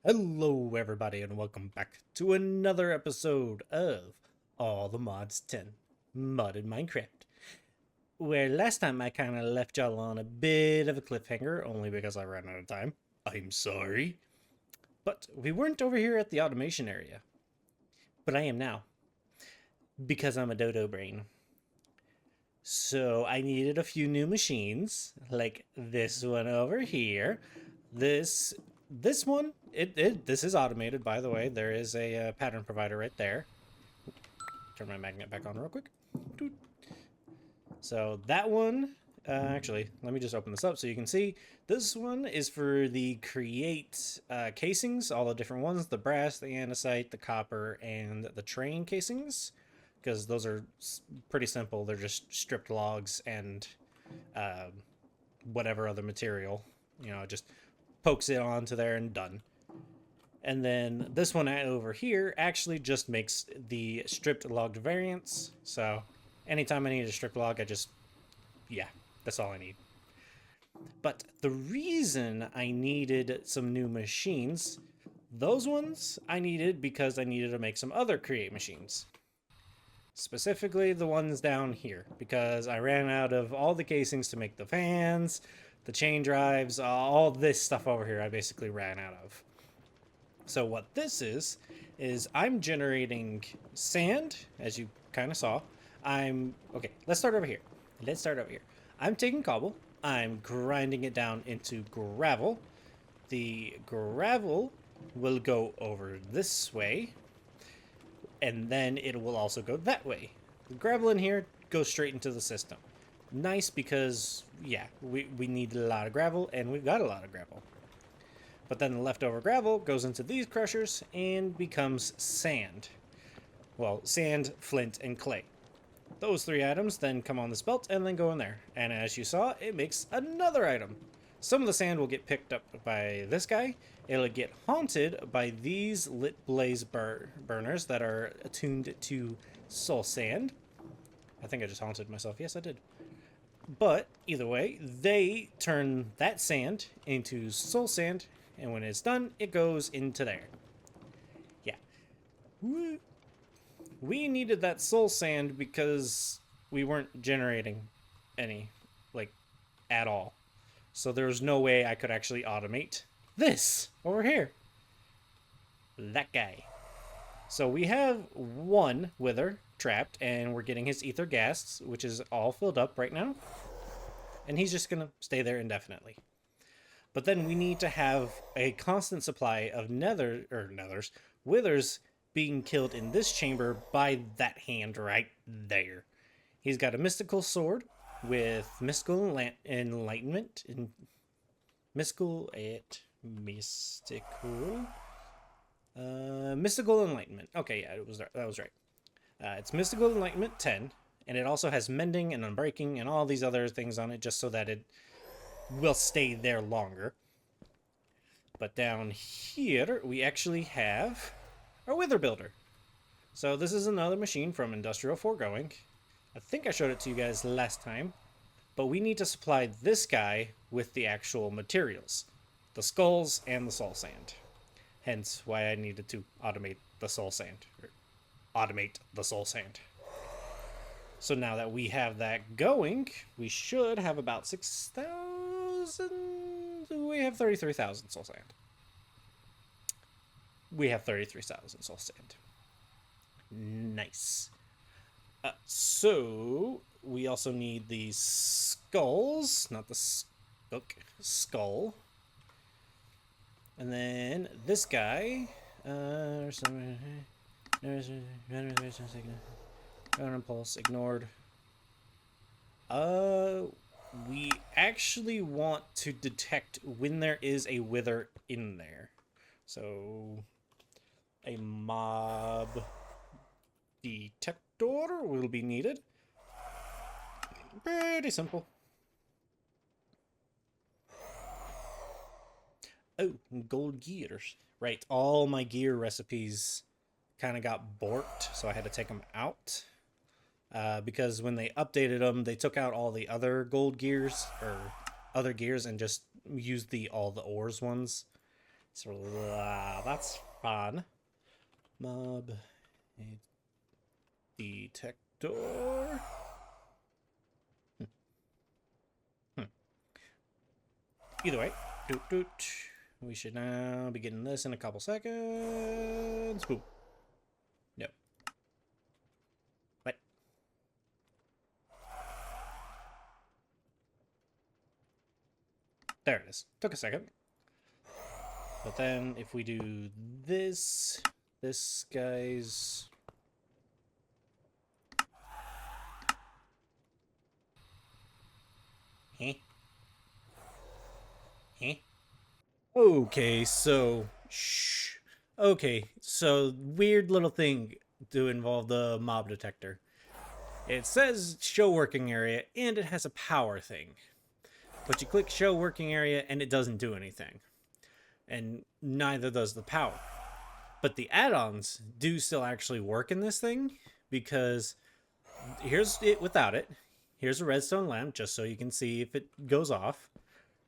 Hello, everybody, and welcome back to another episode of All the Mods 10 Modded Minecraft. Where last time I kind of left y'all on a bit of a cliffhanger, only because I ran out of time. I'm sorry. But we weren't over here at the automation area. But I am now, because I'm a dodo brain. So I needed a few new machines, like this one over here. This this one, this is automated, by the way. There is a pattern provider right there. Turn my magnet back on real quick. So that one, actually, let me just open this up so you can see. This one is for the create casings, all the different ones, the brass, the andesite, the copper, and the train casings, because those are pretty simple. They're just stripped logs and whatever other material, just pokes it onto there and done. And then this one over here actually just makes the stripped logged variants. So anytime I need a stripped log, yeah, that's all I need. But the reason I needed some new machines, those ones I needed because I needed to make some other create machines. Specifically the ones down here, because I ran out of all the casings to make the fans, the chain drives, all this stuff over here I basically ran out of. So what this is I'm generating sand, as you kind of saw. Okay, let's start over here. I'm taking cobble, I'm grinding it down into gravel. The gravel will go over this way, and then it will also go that way. The gravel in here goes straight into the system. Nice because, yeah, we need a lot of gravel, and we've got a lot of gravel. But then the leftover gravel goes into these crushers and becomes sand. Well, sand, flint, and clay. Those three items then come on this belt and then go in there. And as you saw, it makes another item. Some of the sand will get picked up by this guy. It'll get haunted by these lit blaze burners that are attuned to soul sand. I think I just haunted myself. Yes, I did. But either way, they turn that sand into soul sand, and when it's done, it goes into there. Yeah. We needed that soul sand because we weren't generating any, like, at all. So there was no way I could actually automate this over here. That guy. So we have one wither trapped, and we're getting his ether gas, which is all filled up right now. And he's just gonna stay there indefinitely. But then we need to have a constant supply of withers being killed in this chamber by that hand right there. He's got a mystical sword with mystical enlightenment and mystical enlightenment. Okay, yeah, that was right. It's mystical enlightenment 10, and it also has mending and unbreaking and all these other things on it, just so that it will stay there longer. But down here, we actually have our Wither Builder. So this is another machine from Industrial Foregoing. I think I showed it to you guys last time. But we need to supply this guy with the actual materials. The skulls and the soul sand. Hence why I needed to automate the soul sand. So now that we have that going, we should have about 6,000. We have 33,000 soul sand. Nice. So we also need these skulls, not the skull. And then this guy. Impulse ignored. We actually want to detect when there is a wither in there. So a mob detector will be needed. Pretty simple. Oh, gold gears. Right, all my gear recipes kind of got borked, so I had to take them out. Because when they updated them, they took out all the other gold gears, or other gears, and just used all the ores ones. So that's fun. Mob detector. Either way, we should now be getting this in a couple seconds. Boom. Yep. What? There it is. Took a second. But then if we do this guy's... Heh. Heh. Okay, so... Shh. Okay, so weird little thing to involve the mob detector. It says show working area, and it has a power thing. But you click show working area, and it doesn't do anything. And neither does the power. But the add-ons do still actually work in this thing, because here's it without it. Here's a redstone lamp, just so you can see if it goes off.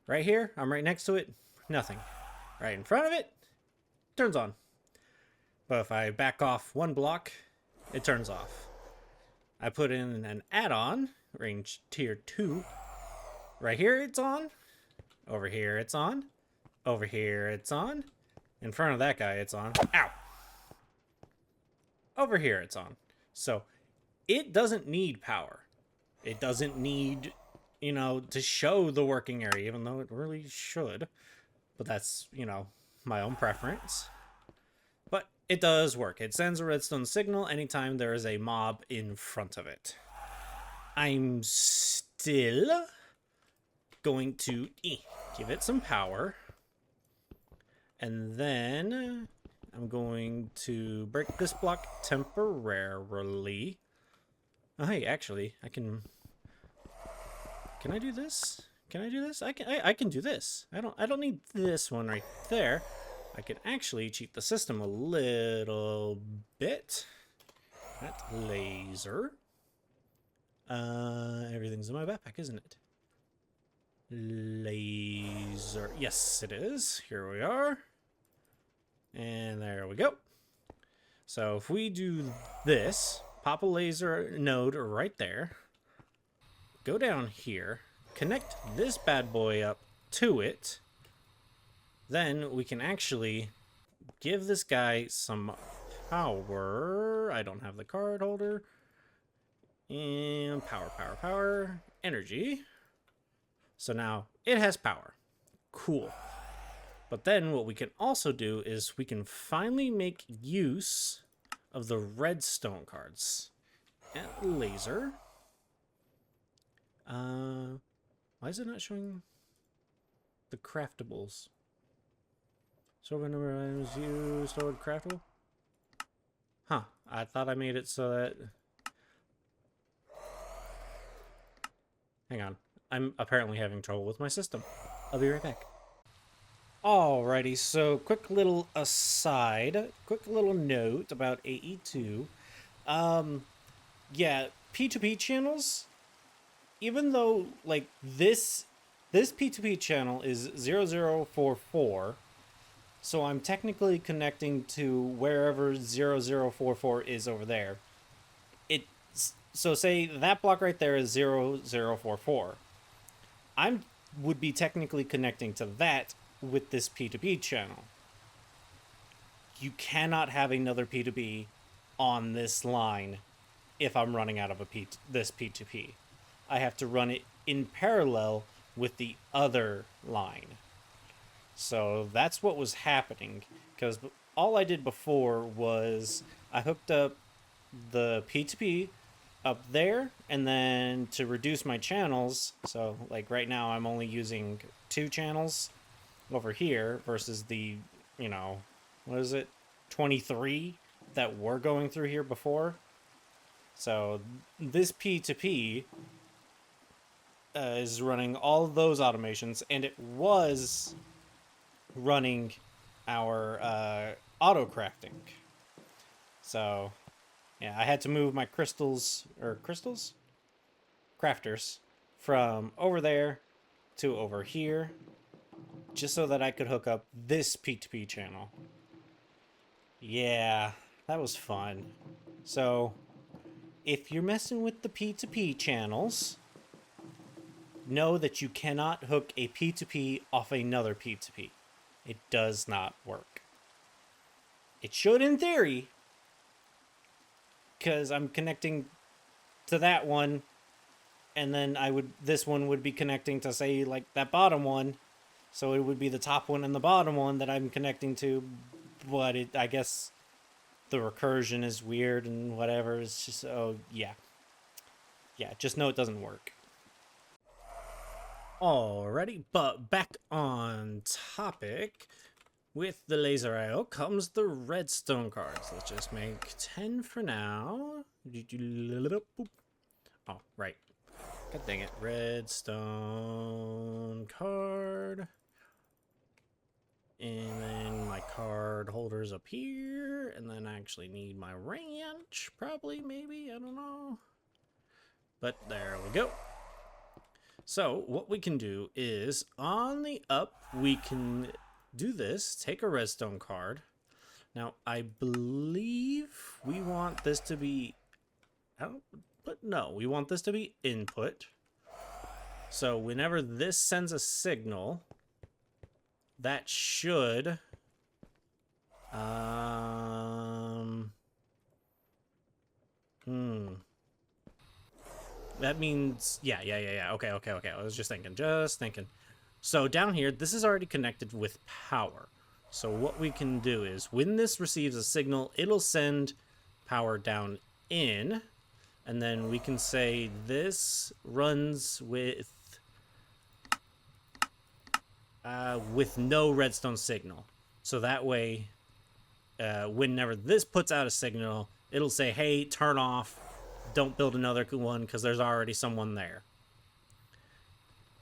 Right here, I'm right next to it, nothing. Right in front of it, turns on. But if I back off one block, it turns off. I put in an add-on, range tier 2. Right here, it's on. Over here, it's on. Over here, it's on. In front of that guy, it's on. Ow! Over here, it's on. So, it doesn't need power. It doesn't need, you know, to show the working area, even though it really should. But that's, you know, my own preference. But it does work. It sends a redstone signal anytime there is a mob in front of it. I'm still going to give it some power. And then I'm going to break this block temporarily. Oh, hey, actually, I can... Can I do this? Can I do this? I can do this. I don't need this one right there. I can actually cheat the system a little bit. That laser. Everything's in my backpack, isn't it? Laser. Yes, it is. Here we are. And there we go. So if we do this, pop a laser node right there. Go down here. Connect this bad boy up to it. Then we can actually give this guy some power. I don't have the card holder. And power. Energy. So now it has power. Cool. But then what we can also do is we can finally make use of the redstone cards. And laser. Why is it not showing the craftables? Store number of items used, stored craftable? Huh, I thought I made it so that... Hang on, I'm apparently having trouble with my system. I'll be right back. Alrighty, so quick little aside, quick little note about AE2. Yeah, P2P channels, even though, like, this P2P channel is 0044, so I'm technically connecting to wherever 0044 is over there. So say that block right there is 0044. Would be technically connecting to that with this P2P channel. You cannot have another P2P on this line if I'm running out of this P2P. I have to run it in parallel with the other line. So that's what was happening, because all I did before was I hooked up the P2P up there, and then to reduce my channels, so like right now I'm only using 2 channels over here versus the, you know, what is it, 23 that were going through here before. So this P2P is running all of those automations, and it was running our auto crafting. So yeah, I had to move my crafters from over there to over here. just so that I could hook up this P2P channel. Yeah, that was fun. So, if you're messing with the P2P channels, know that you cannot hook a P2P off another P2P. It does not work. It should in theory, because I'm connecting to that one, and then this one would be connecting to, say, like that bottom one, so it would be the top one and the bottom one that I'm connecting to, but I guess the recursion is weird and whatever. It's just, oh yeah, just know it doesn't work. Alrighty, but back on topic. With the laser IO comes the redstone cards. Let's just make 10 for now. Oh, right. God dang it. Redstone card. And then my card holders up here. And then I actually need my ranch. Probably, maybe, I don't know. But there we go. So what we can do is on the up, we can do this, take a redstone card. Now, I believe we want this to be out, but no, we want this to be input. So whenever this sends a signal, that should that means yeah. Okay. I was just thinking. So down here, this is already connected with power. So what we can do is when this receives a signal, it'll send power down in, and then we can say this runs with no redstone signal. So that way, whenever this puts out a signal, it'll say, hey, turn off, don't build another one because there's already someone there.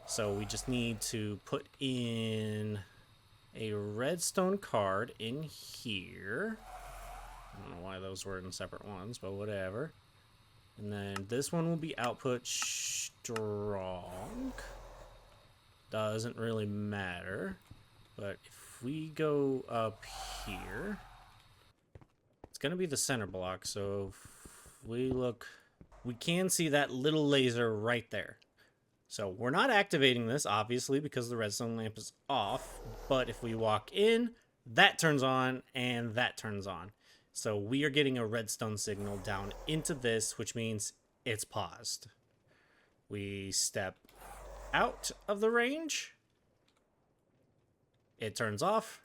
So we just need to put in a redstone card in here. I don't know why those were in separate ones, but whatever. And then this one will be output strong. Doesn't really matter. But if we go up here, it's going to be the center block. So if we look, we can see that little laser right there. So we're not activating this, obviously, because the redstone lamp is off. But if we walk in, that turns on and that turns on. So we are getting a redstone signal down into this, which means it's paused. We step out of the range. It turns off.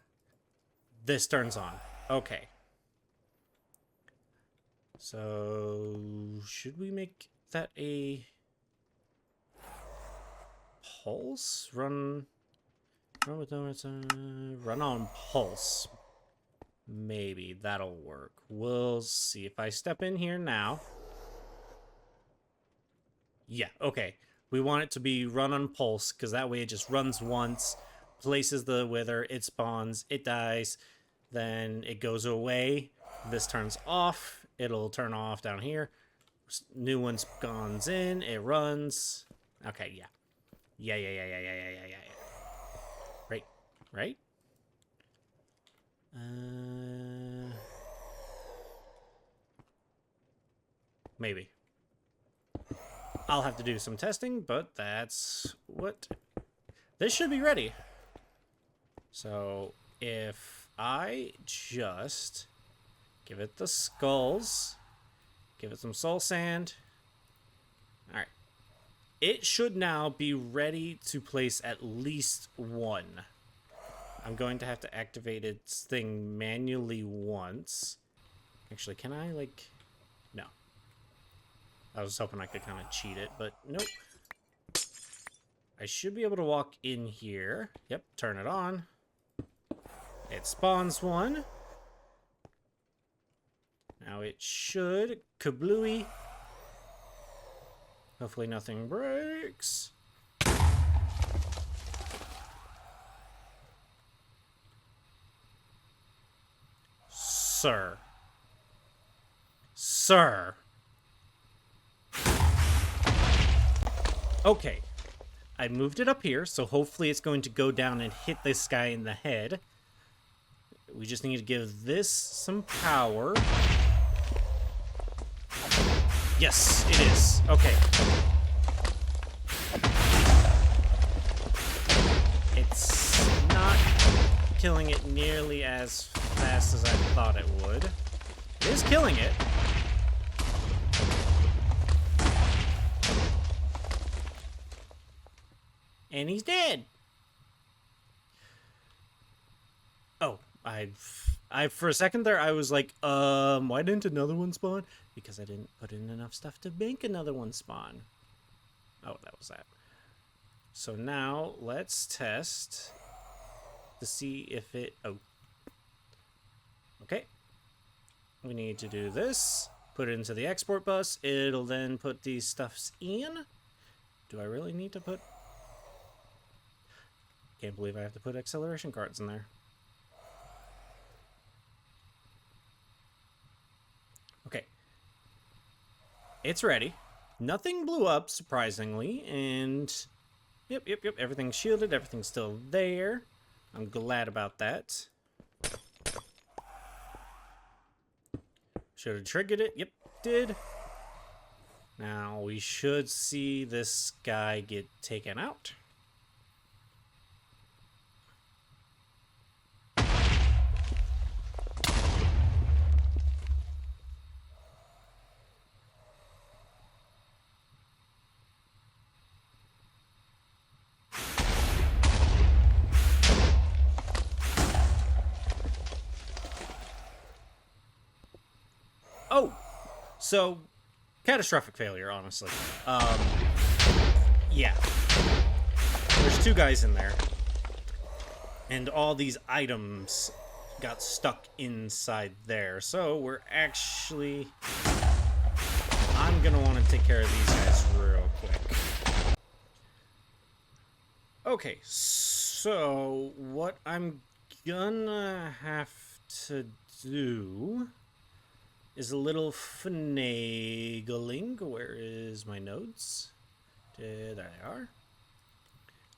This turns on. Okay. So should we make that a pulse? Run on pulse. Maybe that'll work. We'll see. If I step in here now. Yeah, okay. We want it to be run on pulse, because that way it just runs once, places the wither, it spawns, it dies, then it goes away. This turns off. It'll turn off down here. New one spawns in, it runs. Okay, yeah. Yeah. Right? Maybe. I'll have to do some testing, but that's what... This should be ready. So, if I just give it the skulls, give it some soul sand. Alright. It should now be ready to place at least one. I'm going to have to activate its thing manually once. Actually, can I, like... No. I was hoping I could kind of cheat it, but nope. I should be able to walk in here. Yep, turn it on. It spawns one. Now it should kablooey. Hopefully nothing breaks. Sir. Okay. I moved it up here, so hopefully it's going to go down and hit this guy in the head. We just need to give this some power. Yes, it is. Okay. It's not killing it nearly as fast as I thought it would. It is killing it. And he's dead. Oh, I for a second there I was like, why didn't another one spawn? Because I didn't put in enough stuff to make another one spawn. Oh, that was that. So now let's test to see if it, oh. Okay. We need to do this. Put it into the export bus. It'll then put these stuffs in. Do I really need to put, can't believe I have to put acceleration cards in there. Okay. It's ready. Nothing blew up, surprisingly, and yep, everything's shielded, everything's still there. I'm glad about that. Should have triggered it. Yep, did. Now we should see this guy get taken out. Oh, so catastrophic failure, honestly. Yeah. There's two guys in there, and all these items got stuck inside there. So we're actually, I'm gonna want to take care of these guys real quick. Okay, so what I'm gonna have to do is a little finagling. Where is my nodes? There they are.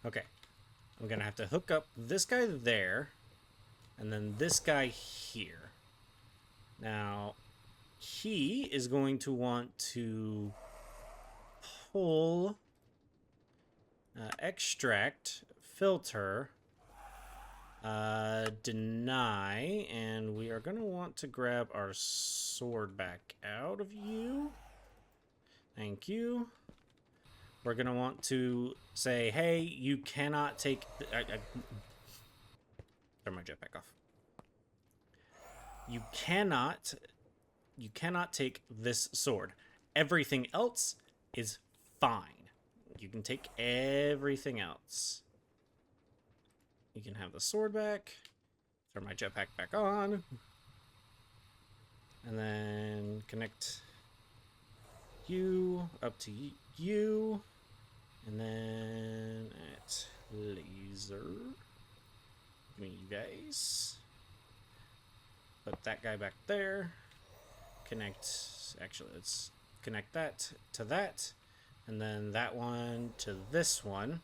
Okay. I'm gonna have to hook up this guy there, and then this guy here. Now, he is going to want to pull, extract, filter, deny, and we are going to want to grab our sword back out of you. Thank you. We're going to want to say, hey, you cannot take... turn my jetpack off. You cannot take this sword. Everything else is fine. You can take everything else. You can have the sword back. Turn my jetpack back on. And then connect you up to you. And then at laser. Give me you guys. Put that guy back there. Connect. Actually, let's connect that to that. And then that one to this one.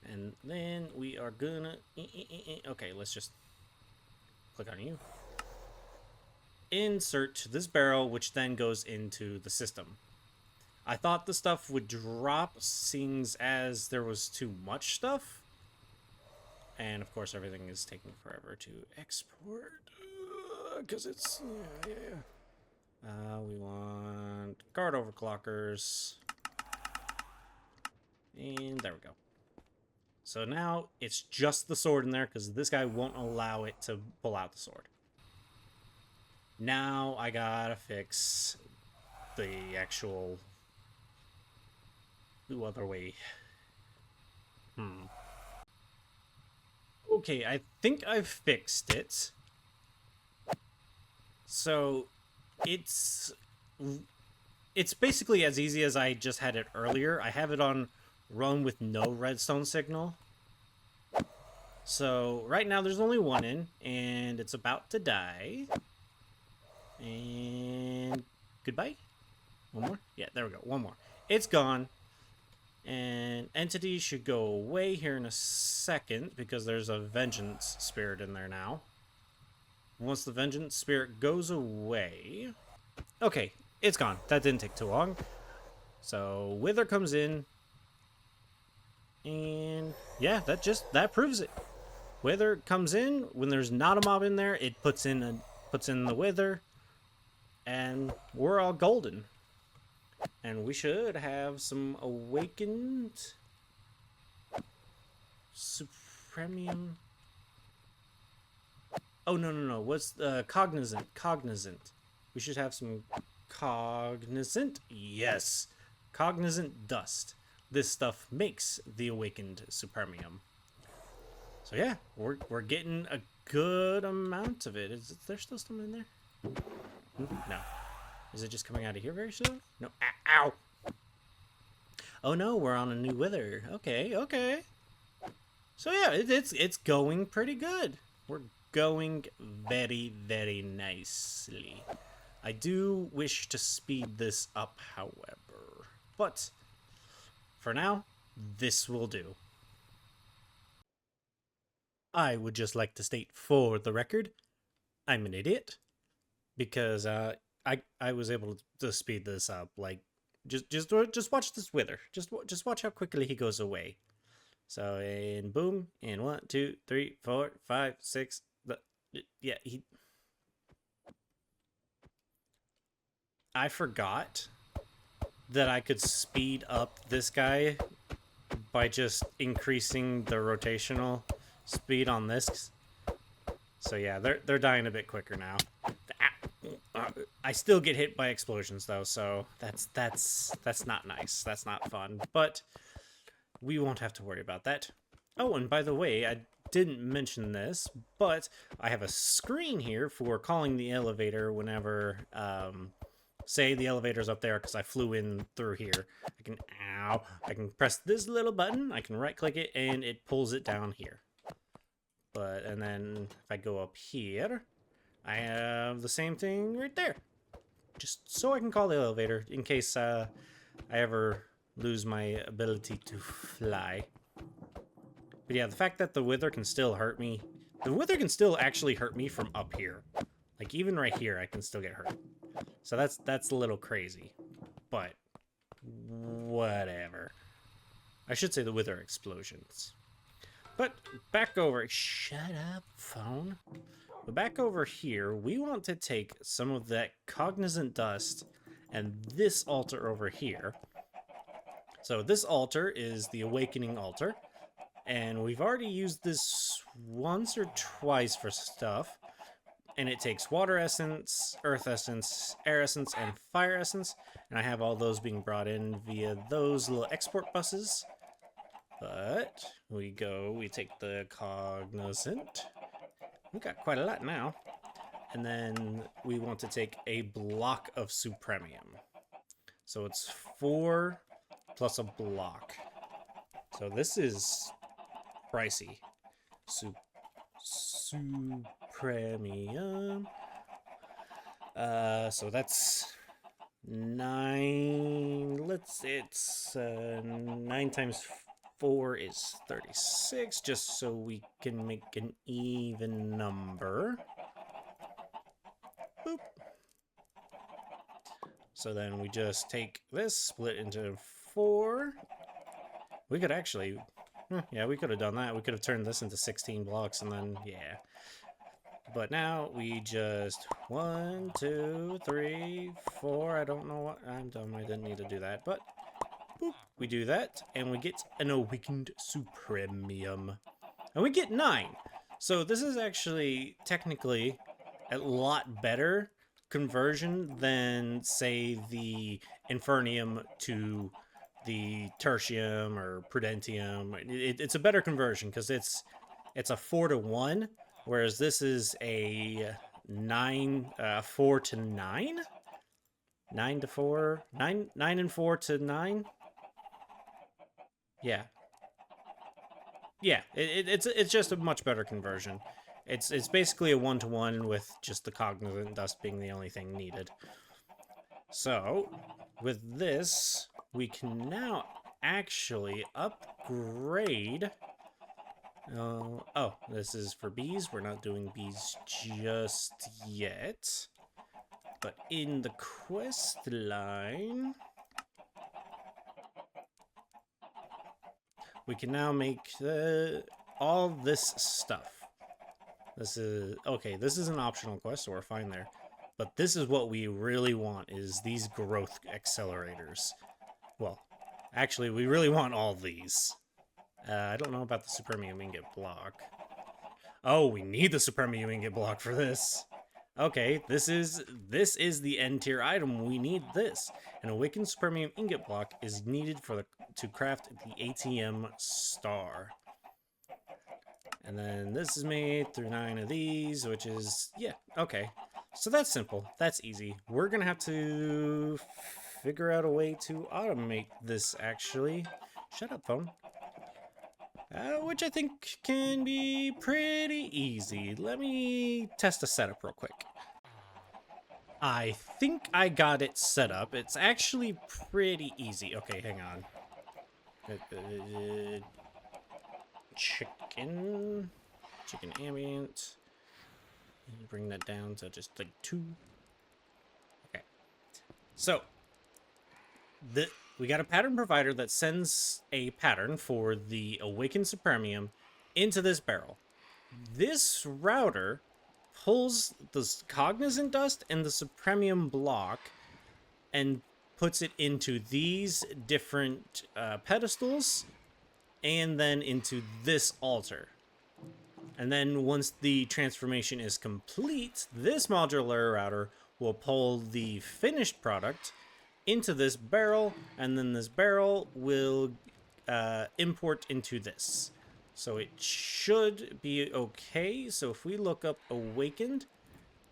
And then we are gonna... Okay, let's just click on you. Insert this barrel, which then goes into the system. I thought the stuff would drop, seeing as there was too much stuff. And of course, everything is taking forever to export. Because it's... Yeah. We want guard overclockers. And there we go. So now it's just the sword in there because this guy won't allow it to pull out the sword. Now I gotta fix the actual other way. Okay, I think I've fixed it. So it's basically as easy as I just had it earlier. I have it on run with no redstone signal. So right now there's only one in, and it's about to die. And goodbye. One more? Yeah, there we go. One more. It's gone. And entity should go away here in a second because there's a vengeance spirit in there now. Once the vengeance spirit goes away... Okay, it's gone. That didn't take too long. So Wither comes in. And yeah, that proves it. Wither comes in. When there's not a mob in there, it puts in the Wither. And we're all golden. And we should have some awakened supremium. Oh, no. What's cognizant? Cognizant. We should have some cognizant. Yes. Cognizant dust. This stuff makes the awakened supremium. So yeah, we're getting a good amount of it. Is there still something in there? No. Is it just coming out of here very soon? No. Ow! Oh no, we're on a new Wither. Okay. So yeah, it's going pretty good. We're going very, very nicely. I do wish to speed this up, however. But for now, this will do. I would just like to state for the record, I'm an idiot. Because I was able to speed this up. Like, just watch this Wither. Just watch how quickly he goes away. So, and boom, and 1, 2, 3, 4, 5, 6. Yeah, I forgot that I could speed up this guy by just increasing the rotational speed on this. So yeah, they're dying a bit quicker now. I still get hit by explosions though, so that's not nice. That's not fun. But we won't have to worry about that. Oh, and by the way, I didn't mention this, but I have a screen here for calling the elevator whenever, say the elevator's up there because I flew in through here. I can press this little button, I can right click it, and it pulls it down here. And then if I go up here, I have the same thing right there. Just so I can call the elevator in case I ever lose my ability to fly. But yeah, the fact that the Wither can still hurt me. The Wither can still actually hurt me from up here. Like, even right here, I can still get hurt. So that's a little crazy. But, whatever. I should say the Wither explosions. But, back over... Shut up, phone. But back over here, we want to take some of that cognizant dust and this altar over here. So this altar is the awakening altar. And we've already used this once or twice for stuff. And it takes water essence, earth essence, air essence, and fire essence. And I have all those being brought in via those little export buses. But we take the cognizant. We got quite a lot now. And then we want to take a block of supremium. So it's 4 plus a block. So this is pricey. Supremium. So that's 9. It's 9 times 4 is 36, just so we can make an even number. Boop. So then we just take this, split into 4. We could actually... yeah, we could have done that. We could have turned this into 16 blocks and then, yeah. But now we just 1, 2, 3, 4. I don't know what... I'm dumb. I didn't need to do that. But boop, we do that, and we get an awakened supremium. And we get 9. So this is actually technically a lot better conversion than, say, the Infernium to the Tertium or Prudentium. It's a better conversion because it's a 4 to 1, whereas this is a 4 to 9, 9 to 4, 9 and 4 to 9. Yeah, it's just a much better conversion. It's basically a 1-to-1 with just the cognizant dust being the only thing needed. So with this, we can now actually upgrade. Oh, this is for bees. We're not doing bees just yet. But in the quest line, we can now make all this stuff. This is okay. This is an optional quest, so we're fine there. But this is what we really want: is these growth accelerators. Well, actually, we really want all these. I don't know about the Supremium Ingot Block. Oh, we need the Supremium Ingot Block for this. Okay, this is the end tier item. We need this. An Awakened Supremium Ingot Block is needed to craft the ATM Star. And then this is made through 9 of these, which is, yeah, okay. So that's simple. That's easy. We're going to have to figure out a way to automate this, actually. Shut up, phone. Which I think can be pretty easy. Let me test a setup real quick. I think I got it set up. It's actually pretty easy. Okay, hang on. Chicken ambient. Bring that down to just like 2. Okay. So we got a pattern provider that sends a pattern for the Awakened Supremium into this barrel. This router pulls the Cognizant Dust and the Supremium block and puts it into these different pedestals and then into this altar. And then once the transformation is complete, this modular router will pull the finished product into this barrel, and then this barrel will import into this. So it should be okay. So if we look up Awakened,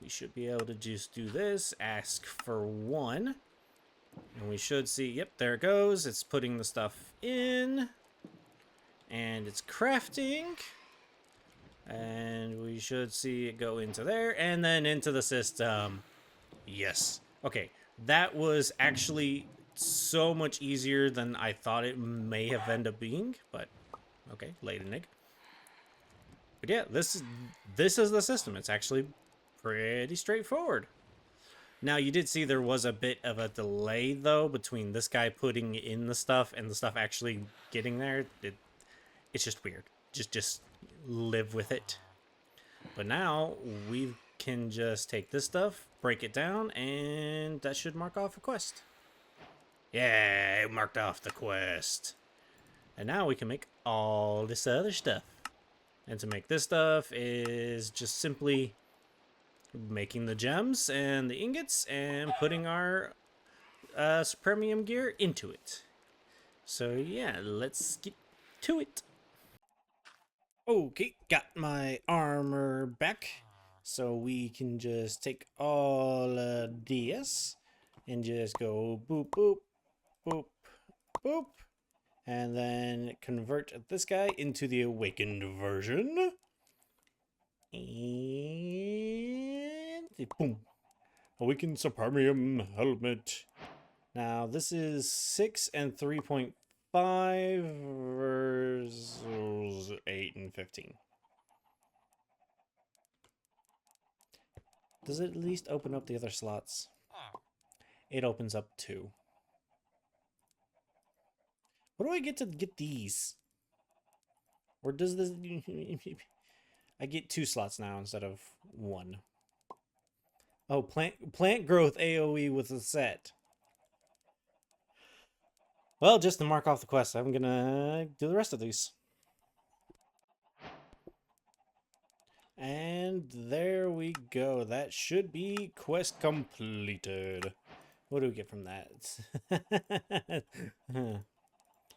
we should be able to just do this, ask for 1. And we should see, yep, there it goes. It's putting the stuff in. And it's crafting. And we should see it go into there and then into the system. Yes. Okay. That was actually so much easier than I thought it may have ended up being. But, okay. Late Nick. But yeah, this is the system. It's actually pretty straightforward. Now, you did see there was a bit of a delay, though, between this guy putting in the stuff and the stuff actually getting there. It's just weird. Just live with it. But now we can just take this stuff, break it down, and that should mark off a quest. Yeah, it marked off the quest. And now we can make all this other stuff. And to make this stuff is just simply making the gems and the ingots and putting our Supremium gear into it. So yeah, let's get to it. Okay, got my armor back. So we can just take all of this and just go boop, boop, boop, boop. And then convert this guy into the Awakened version. And boom. Awakened Supremium helmet. Now this is 6 and 3.5 versus 8 and 15. Does it at least open up the other slots? It opens up 2. What do I get to get these? Or does this... I get 2 slots now instead of 1. Oh, plant growth AoE with a set. Well, just to mark off the quest, I'm gonna do the rest of these. And there we go. That should be quest completed. What do we get from that?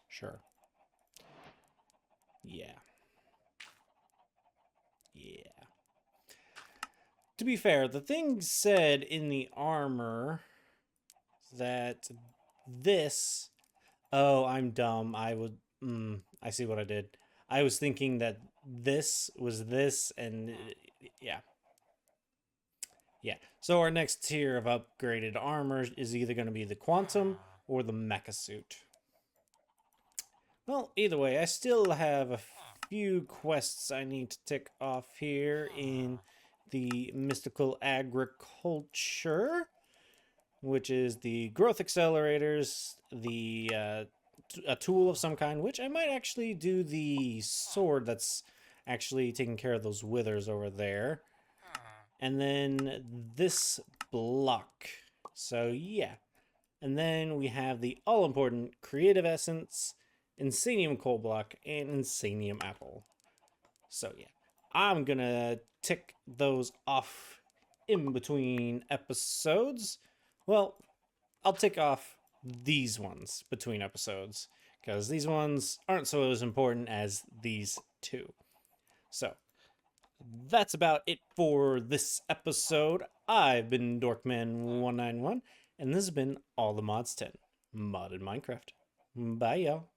Sure. Yeah. Yeah. To be fair, the thing said in the armor that this... Oh, I'm dumb. I see what I did. I was thinking that this was this, and yeah. Yeah. So our next tier of upgraded armor is either going to be the Quantum or the Mecha Suit. Well, either way, I still have a few quests I need to tick off here in the mystical agriculture, which is the growth accelerators, a tool of some kind, which I might actually do the sword that's actually taking care of those withers over there. And then this block. So yeah. And then we have the all-important creative essence, Insanium coal block, and Insanium apple. So yeah, I'm gonna tick those off in between episodes. Well, I'll tick off these ones between episodes because these ones aren't so as important as these two. So that's about it for this episode. I've been Dorkman191, and this has been All the Mods 10 Modded Minecraft. Bye, y'all.